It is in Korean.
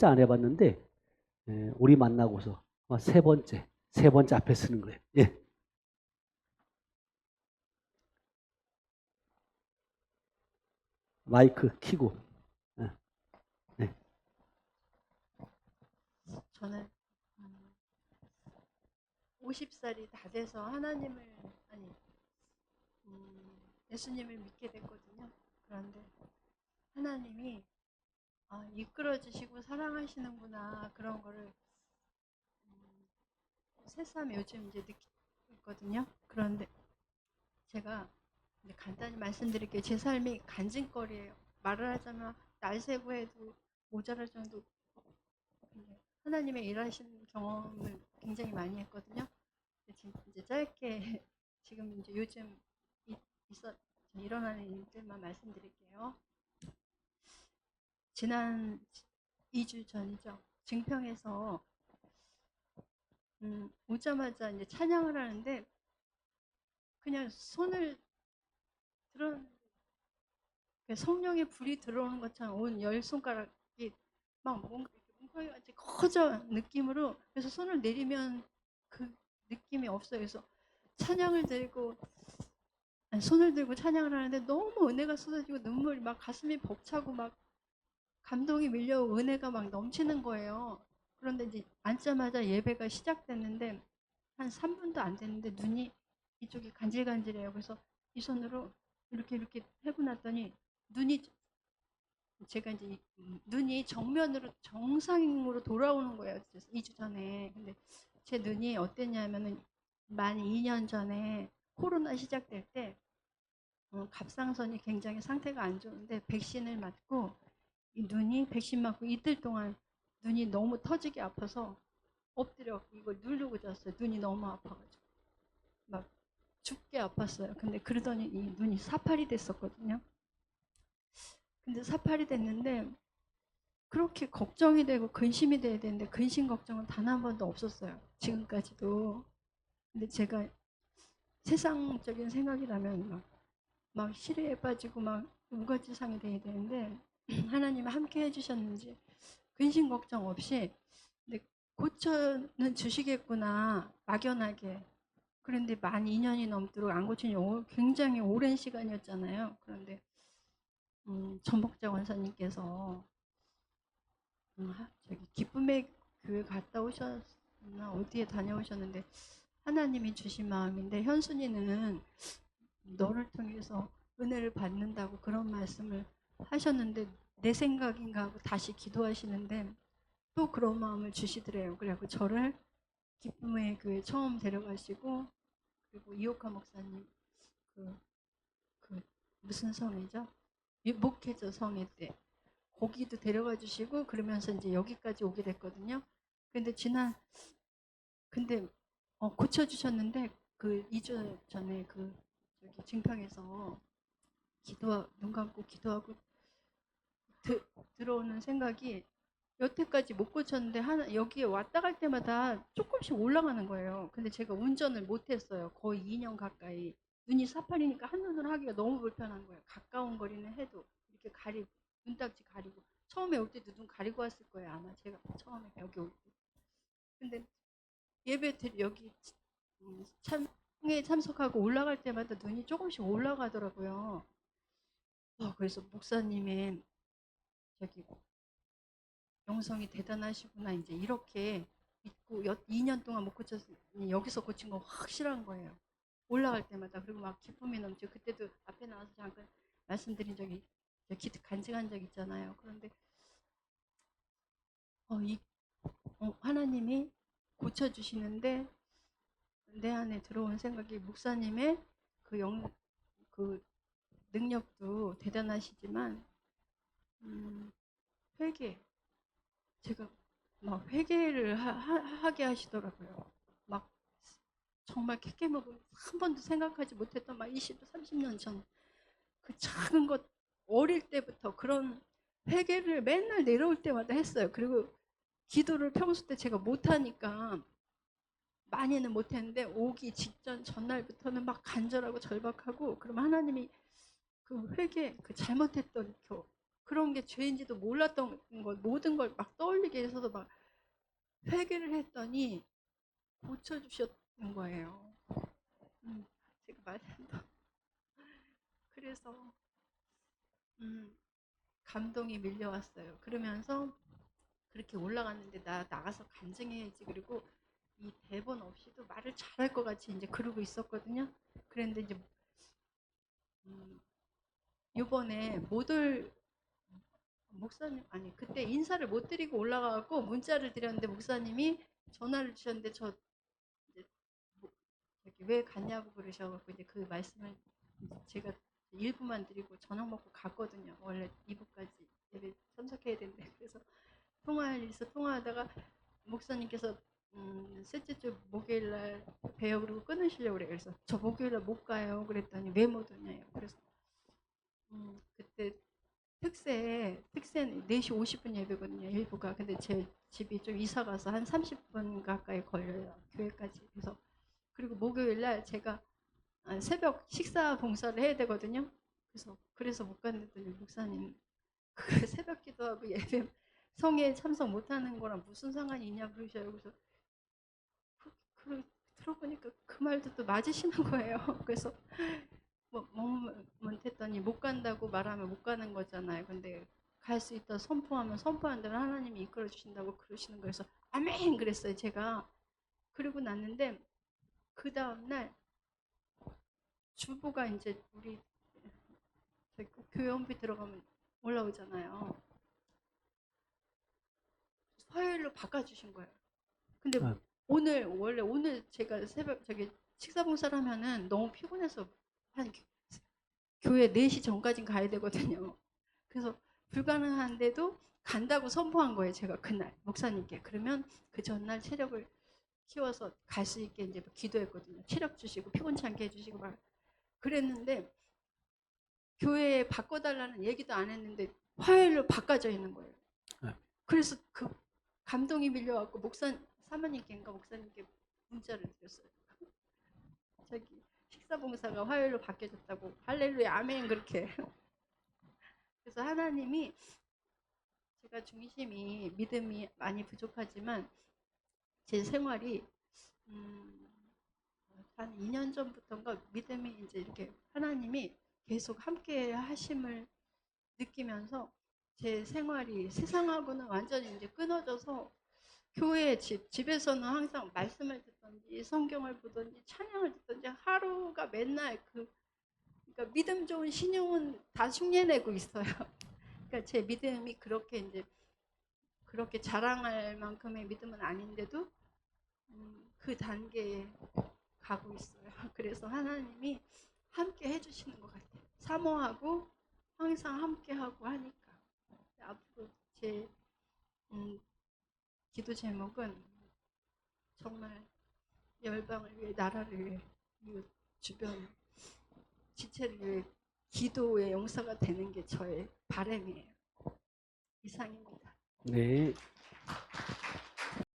진짜 안 해봤는데 우리 만나고서 세 번째 앞에 쓰는 거예요. 예. 마이크 키고. 예. 네. 저는 50살이 다 돼서 하나님을 예수님을 믿게 됐거든요. 그런데 하나님이 이끌어 주시고 사랑하시는구나 그런 거를 새삼 요즘 이제 느끼고 있거든요. 그런데 제가 이제 간단히 말씀드릴게요. 제 삶이 간증거리예요. 말을 하자면 날 세고 해도 모자랄 정도 하나님의 일하시는 경험을 굉장히 많이 했거든요. 이제 짧게 지금 이제 요즘 있어 일어나는 일들만 말씀드릴게요. 지난 2주 전이죠. 증평에서 오자마자 이제 찬양을 하는데 그냥 손을 들어 성령의 불이 들어오는 것처럼 온 열 손가락이 막 뭔가 뭉텅이같이 커져 느낌으로 그래서 손을 내리면 그 느낌이 없어요. 그래서 찬양을 들고 손을 들고 찬양을 하는데 너무 은혜가 쏟아지고 눈물이 막 가슴이 벅차고 막 감동이 밀려오고 은혜가 막 넘치는 거예요. 그런데 이제 앉자마자 예배가 시작됐는데 한 3분도 안 됐는데 눈이 이쪽이 간질간질해요. 그래서 이 손으로 이렇게 해고 났더니 눈이 제가 이제 눈이 정면으로 정상으로 돌아오는 거예요. 2주 전에. 근데 제 눈이 어땠냐면은 만 2년 전에 코로나 시작될 때 갑상선이 굉장히 상태가 안 좋은데 백신을 맞고 이 눈이 백신 맞고 이틀 동안 눈이 너무 터지게 아파서 엎드려 이걸 누르고 잤어요. 눈이 너무 아파가지고 막 죽게 아팠어요. 근데 그러더니 이 눈이 사팔이 됐었거든요. 근데 사팔이 됐는데 그렇게 걱정이 되고 근심이 돼야 되는데 근심 걱정은 단 한 번도 없었어요. 지금까지도. 근데 제가 세상적인 생각이라면 막 시리에 빠지고 막 우거지상이 돼야 되는데 하나님 함께 해주셨는지 근심 걱정 없이 근데 고쳐는 주시겠구나 막연하게 그런데 만 2년이 넘도록 안 고친 지 굉장히 오랜 시간이었잖아요. 그런데 전복자 원사님께서 저기 기쁨의 교회 갔다 오셨나 어디에 다녀오셨는데 하나님이 주신 마음인데 현순이는 너를 통해서 은혜를 받는다고 그런 말씀을 하셨는데 내 생각인가 하고 다시 기도하시는데 또 그런 마음을 주시더래요. 그래갖고 저를 기쁨의 교회 처음 데려가시고 그리고 이옥화 목사님 그, 그 무슨 성이죠? 목회자 성회 때 거기도 데려가 주시고 그러면서 이제 여기까지 오게 됐거든요. 근데 근데 고쳐 주셨는데 그 2주 전에 그 저기 증평에서 눈 감고 기도하고 들어오는 생각이 여태까지 못 고쳤는데 여기에 왔다 갈 때마다 조금씩 올라가는 거예요. 근데 제가 운전을 못 했어요. 거의 2년 가까이. 눈이 사팔이니까 한눈으로 하기가 너무 불편한 거예요. 가까운 거리는 해도 이렇게 가리고 눈딱지 가리고 처음에 올 때도 눈 가리고 왔을 거예요. 아마 제가 처음에 여기 올 때. 근데 여기 참에 참석하고 올라갈 때마다 눈이 조금씩 올라가더라고요. 그래서 목사님의 저기 영성이 대단하시구나 이제 이렇게 믿고 2년 동안 못 고쳤으니 여기서 고친 거 확실한 거예요. 올라갈 때마다 그리고 막 기쁨이 넘치고 그때도 앞에 나와서 잠깐 말씀드린 적이 기도 간증한 적 있잖아요. 그런데 하나님이 고쳐주시는데 내 안에 들어온 생각이 목사님의 그 능력도 대단하시지만 회개 제가 막 회개를 하게 하시더라고요. 막 정말 캐캐먹을 한 번도 생각하지 못했던 막 20, 30년 전 그 작은 것 어릴 때부터 그런 회개를 맨날 내려올 때마다 했어요. 그리고 기도를 평소 때 제가 못하니까 많이는 못했는데 오기 직전 전날부터는 막 간절하고 절박하고 그러면 하나님이 그 회개 그 잘못했던 그런 게 죄인지도 몰랐던 걸 모든 걸 막 떠올리게 해서도 막 회개를 했더니 고쳐주셨는 거예요. 제가 말한다. 그래서 감동이 밀려왔어요. 그러면서 그렇게 올라갔는데 나 나가서 간증해야지. 그리고 이 대본 없이도 말을 잘할 것 같이 이제 그러고 있었거든요. 그런데 이제 요번에 못 올 목사님 아니 그때 인사를 못 드리고 올라가고 문자를 드렸는데 목사님이 전화를 주셨는데 저 이제 뭐 저기 왜 갔냐고 그러셔갖고 이제 그 말씀을 제가 1부만 드리고 저녁 먹고 갔거든요. 원래 2부까지 예배 참석해야 되는데 그래서 통화할 일 있어 통화하다가 목사님께서 셋째 주 목요일날 봬요 그러고 끊으시려고 그래요. 그래서 저 목요일날 못 가요. 그랬더니 왜 못 오냐요. 그래서 그때 특세는 4시 50분 예배거든요. 일부가. 근데 제 집이 좀 이사 가서 한 30분 가까이 걸려요. 교회까지. 그래서 그리고 목요일날 제가 새벽 식사 봉사를 해야 되거든요. 그래서 못 갔는데 목사님 그 새벽 기도하고 예배 성에 참석 못하는 거랑 무슨 상관이 있냐 그러셔요. 그래서 들어보니까 그 말도 또 맞으시는 거예요. 그래서 못했더니 못 간다고 말하면 못 가는 거잖아요. 근데 갈 수 있다 선포하면 선포한 대로 하나님이 이끌어 주신다고 그러시는 거여서 아멘 그랬어요. 제가 그러고 났는데 그 다음날 주부가 이제 우리 교회 홈피 들어가면 올라오잖아요. 화요일로 바꿔주신 거예요. 근데 아, 원래 오늘 제가 새벽 저기 식사 봉사를 하면은 너무 피곤해서 한 교회 4시 전까지는 가야 되거든요. 그래서 불가능한데도 간다고 선포한 거예요. 제가 그날 목사님께. 그러면 그 전날 체력을 키워서 갈 수 있게 이제 기도했거든요. 체력 주시고 피곤치 않게 해주시고 막 그랬는데 교회에 바꿔달라는 얘기도 안 했는데 화요일로 바꿔져 있는 거예요. 아, 그래서 그 감동이 밀려갖고 사모님께인가 목사님께 문자를 드렸어요. 저기 식사봉사가 화요일로 바뀌어졌다고 할렐루야 아멘 그렇게. 그래서 하나님이 제가 중심이 믿음이 많이 부족하지만 제 생활이 한 2년 전부터인가 믿음이 이제 이렇게 하나님이 계속 함께 하심을 느끼면서 제 생활이 세상하고는 완전히 이제 끊어져서 교회 집에서는 항상 말씀을 듣든지 성경을 보든지 찬양을 듣든지 하루가 맨날 그러니까 믿음 좋은 신용은 다 흉내내고 있어요. 그러니까 제 믿음이 그렇게 이제 그렇게 자랑할 만큼의 믿음은 아닌데도 그 단계에 가고 있어요. 그래서 하나님이 함께 해주시는 것 같아요. 사모하고 항상 함께하고 하니까. 앞으로 제 기도 제목은 정말 열방을 위해 나라를 위해 이웃 주변 지체를 위해 기도의 용사가 되는 게 저의 바람이에요. 이상입니다. 네.